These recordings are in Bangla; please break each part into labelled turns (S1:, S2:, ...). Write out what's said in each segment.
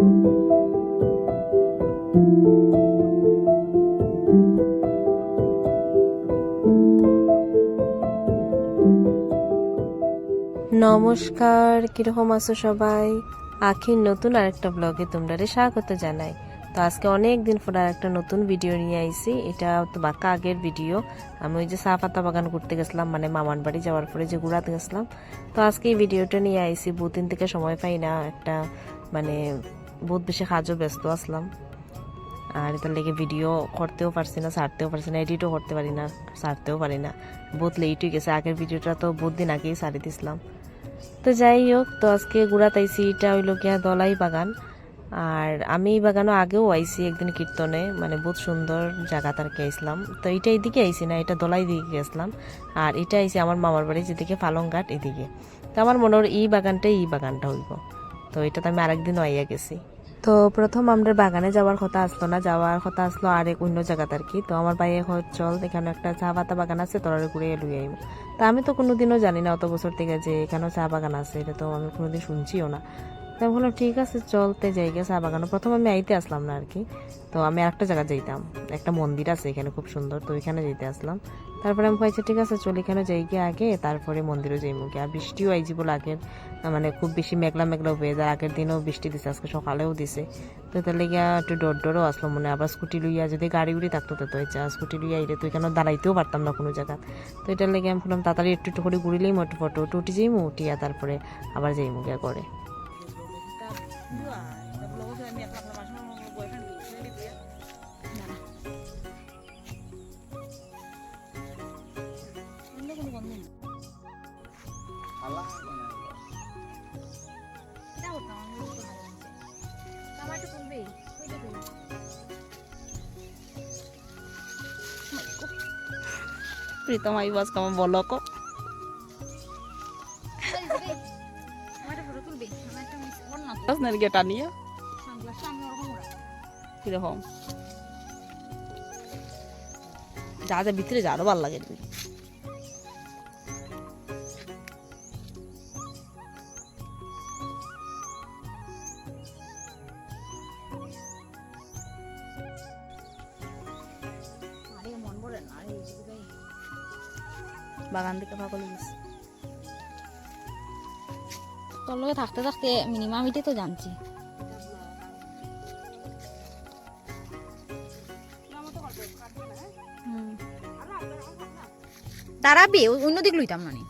S1: নমস্কার, কিরকম আছো সবাই? আখির নতুন আরেকটা ব্লগে তোমরা স্বাগত জানাই। তো আজকে অনেক দিন পর একটা নতুন ভিডিও নিয়ে আইছি। এটা তো বাঁকা আগের ভিডিও। আমি ওই যে চা পাতা বাগান করতে গেছিলাম, মানে মামার বাড়ি যাওয়ার পরে যে ঘুরাতে গেছিলাম। তো আজকে এই ভিডিওটা নিয়ে আইছি। বহুত দিন থেকে সময় পাই না, একটা মানে বহুত বেশি কাজও ব্যস্ত আসলাম। আর এটার লেগে ভিডিও করতেও পারছি না, ছাড়তেও পারছি না, এডিটও করতে পারি না, ছাড়তেও পারি না। বহুত লেট হয়ে গেছে। আগের ভিডিওটা তো বহুত দিন আগেই ছাড়ি দিছিলাম। তো যাই হোক, তো আজকে ঘুরাতাইছি। এটা হইলো গিয়া দলাই বাগান। আর আমি এই বাগানও আগেও আইছি একদিন কীর্তনে, মানে বহুত সুন্দর জায়গা তার কে আইসলাম। তো এটা এইদিকে আইছি না, এটা দলাই দিকে গেছিলাম। আর এটা আইছি আমার মামার বাড়ি যেদিকে ফালংঘাট এদিকে। তো আমার মনে হয় এই বাগানটা হইব। তো এটা তো আমি আরেকদিনও আইয়া গেছি। তো প্রথম আমরা বাগানে যাওয়ার কথা আসলো না, যাওয়ার কথা আসলো আরেক অন্য জায়গাতে আর কি। তো আমার ভাই চল, এখানে একটা চা পাতা বাগান আছে, তোরা ঘুরে লুই আইব। তা আমি তো কোনোদিনও জানি না অত বছর থেকে যে এখানেও চা বাগান আছে, এটা তো আমি কোনোদিন শুনছিও না। তো আমি বললাম ঠিক আছে চলতে যাই গে চা বাগানে। প্রথম আমি আইতে আসলাম না আর কি। তো আমি আরেকটা জায়গা যাইতাম, একটা মন্দির আছে এখানে খুব সুন্দর, তো ওইখানে যেতে আসলাম। তারপরে আমি কইছি ঠিক আছে চল এখানে যাই গিয়ে আগে, তারপরে মন্দিরও যাইমু গিয়ে। আর বৃষ্টিও আইজি বলে আগের, মানে খুব বেশি মেঘলা মেঘলা ওয়েদার। আগের দিনও বৃষ্টি দিছে, আজকে সকালেও দিছে। তো তার লেগে একটু ডরও আসলো মনে। আবার স্কুটি লইয়া যদি গাড়ি উড়ি থাকতো তো স্কুটি লইয়া আইলে তো এখানে দাঁড়াইতেও পারতাম না কোনো জায়গা। তো এটার লেগে আমি বললাম তাড়াতাড়ি একটু একটু করে ঘুরিলেই একটু ফটো উঠি যাইমু, উঠিয়া তারপরে আবার যাইমু গিয়া করে। প্রীতম আই বাস কাম বলো কো আপনার গেটা নিয়ে কিরকম যা যা ভিতরে যা আরো ভালো লাগে। বাগান থেকে পাগল গেছে
S2: তোর লগে থাকতে থাকতে মিনিমাম এটা তো জানছি। দাঁড়াবি অন্যদিক লইতাম মানে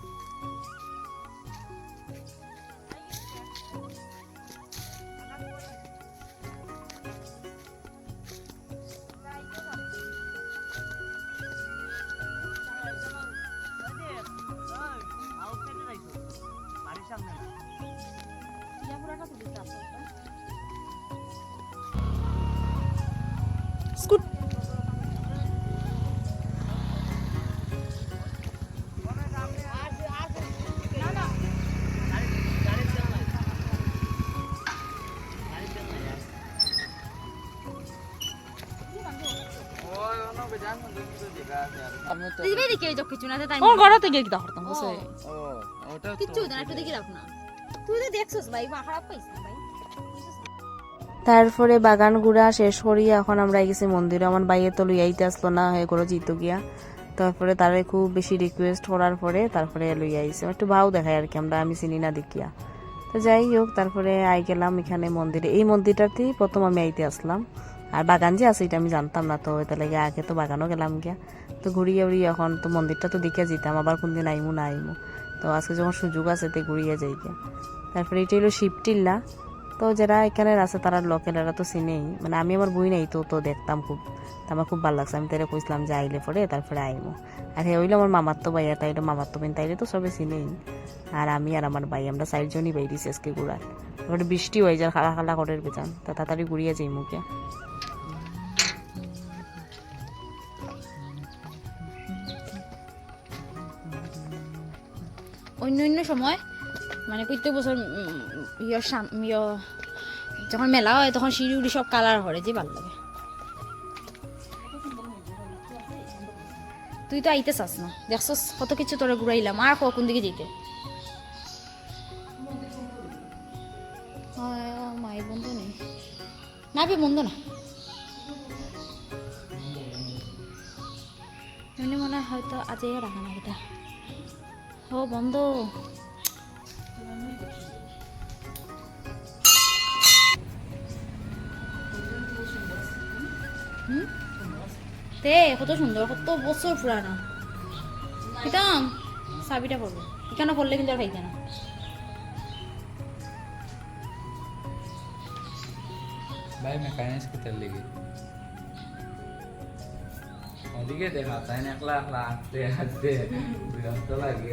S2: স্কুট ঘরতে গিয়ে কিতা করতাম বসে কিচ্ছু না, একটু দেখি রাখ না। তুই তো দেখছস ভাই, মা খারাপ পাইছ না ভাই।
S1: তারপরে বাগান ঘুরা শেষ করিয়া এখন আমরা গেছি মন্দিরে। আমার বাইয়ে তো লইয়াইতে আসলো না, হয়ে করে জিত গিয়া। তারপরে তারে খুব বেশি রিকোয়েস্ট করার পরে তারপরে লইয়া আইছে, একটু ভাও দেখায় আর কি, আমি চিনি না দেখিয়া। তো যাই হোক, তারপরে আই গেলাম এখানে মন্দিরে। এই মন্দিরটাতেই প্রথম আমি আইতে আসলাম। আর বাগান যে আছে এটা আমি জানতাম না, তো এটা লেগে আগে তো বাগানও গেলাম গিয়া। তো ঘুরিয়ে উড়িয়ে এখন তো মন্দিরটা তো দেখে যেতাম, আবার কোনদিন আইমু না আইমু। তো আজকে যখন সুযোগ আছে তো ঘুরিয়ে যাই গিয়া। তারপরে এটা হলো শিবটিল্লা। তো যারা এখানে আছে তারা লোকেলেরা তো চিনেই, মানে আমি আমার বই নাই তো দেখতাম খুব। তো আমার খুব ভালো লাগছে, আমি তাইলে কইছিলাম যে আইলে পরে তারপরে আইমো। আর হ্যাঁ হইলো আমার মামার তো ভাই, তাইলে মামার তো বোন, তাইলে তো সবে চিনেই। আর আমি আর আমার ভাই আমরা 4 জনই বাইরেছি আজকে ঘুরার। তারপরে বৃষ্টি হয়ে যায়, খালা খালা করে বেচান, তা তাড়াতাড়ি ঘুরিয়ে যাই মুখে।
S2: অন্য অন্য সময় মানে প্রত্যেক বছর যখন মেলা হয় তখন সিঁড়ি উড়ি সব কালার করে, যে ভালো লাগে। তুই তো আইতে চাস না, দেখছস কত কিছু তোরা ঘুরাইলাম, আর কোন দিকে যেতে মায়ের বন্ধু নেই। না বে বন্ধ না এমনি মনে হয় হয়তো আজই রাখা না এটা ও বন্ধ তে কত সুন্দর কত বছর পুরানো কিতাম চাবিটা পড়বো এখানে পড়লে কিন্তু আর খাইতে না
S3: भाई मैं फाइनेंस की चल लेगी ওদিকে দেখা তাই না একলা একলা হাঁটতে হাঁটতে বিরক্ত লাগে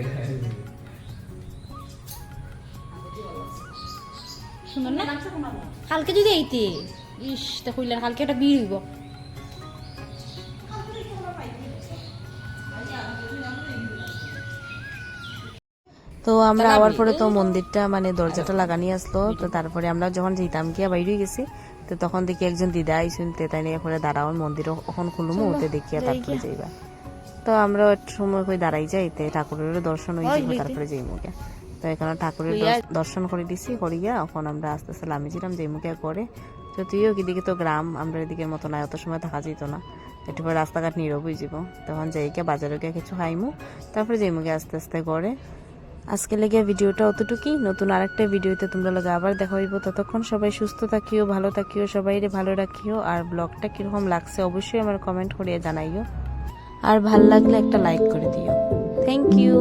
S2: সুন্দর না কালকে যদি এইতে ইস তা কইলেন কালকে একটা বিয়ে হইব
S1: তো আমরা আওয়ার পরে তো মন্দিরটা মানে দরজাটা লাগানি আসলো তো তারপরে আমরা যখন যেতাম গিয়া বাইরে গেছি তো তখন দেখি একজন দিদা আইসুনতে তাই নিয়ে পরে দাঁড়াও মন্দির ওখান খুলুমো ওতে দেখিয়া তারপরে যাইবা তো আমরা একটু সময় কই দাঁড়াই যাইতে ঠাকুরেরও দর্শন হয়ে যাবো তারপরে যাইমু গিয়া তো এখানে ঠাকুরের দর্শন করে দিছি করিয়া এখন আমরা আস্তে আস্তে নামিছিলাম যাইমু গিয়া করে তো তুইও কিদিকে তো গ্রাম আমরা এদিকের মতো না অত সময় থাকা যেত না একটু পরে রাস্তাঘাট নীরব হয়ে যাব তখন যাই গিয়া বাজারে গিয়া কিছু খাইমু তারপরে যাইমু গিয়া আস্তে আস্তে করে আজকে লেগে ভিডিওটা অতটুকুই নতুন আরেকটা ভিডিওতে তোমরা লগে আবার দেখা হইব ততক্ষণ সবাই সুস্থ থাকিও ভালো থাকিও সবাইরে ভালো রাখিও আর ব্লগটা কিরকম লাগছে অবশ্যই আমার কমেন্ট করিয়া জানাইও আর ভাল লাগলে একটা লাইক করে দিও থ্যাংক ইউ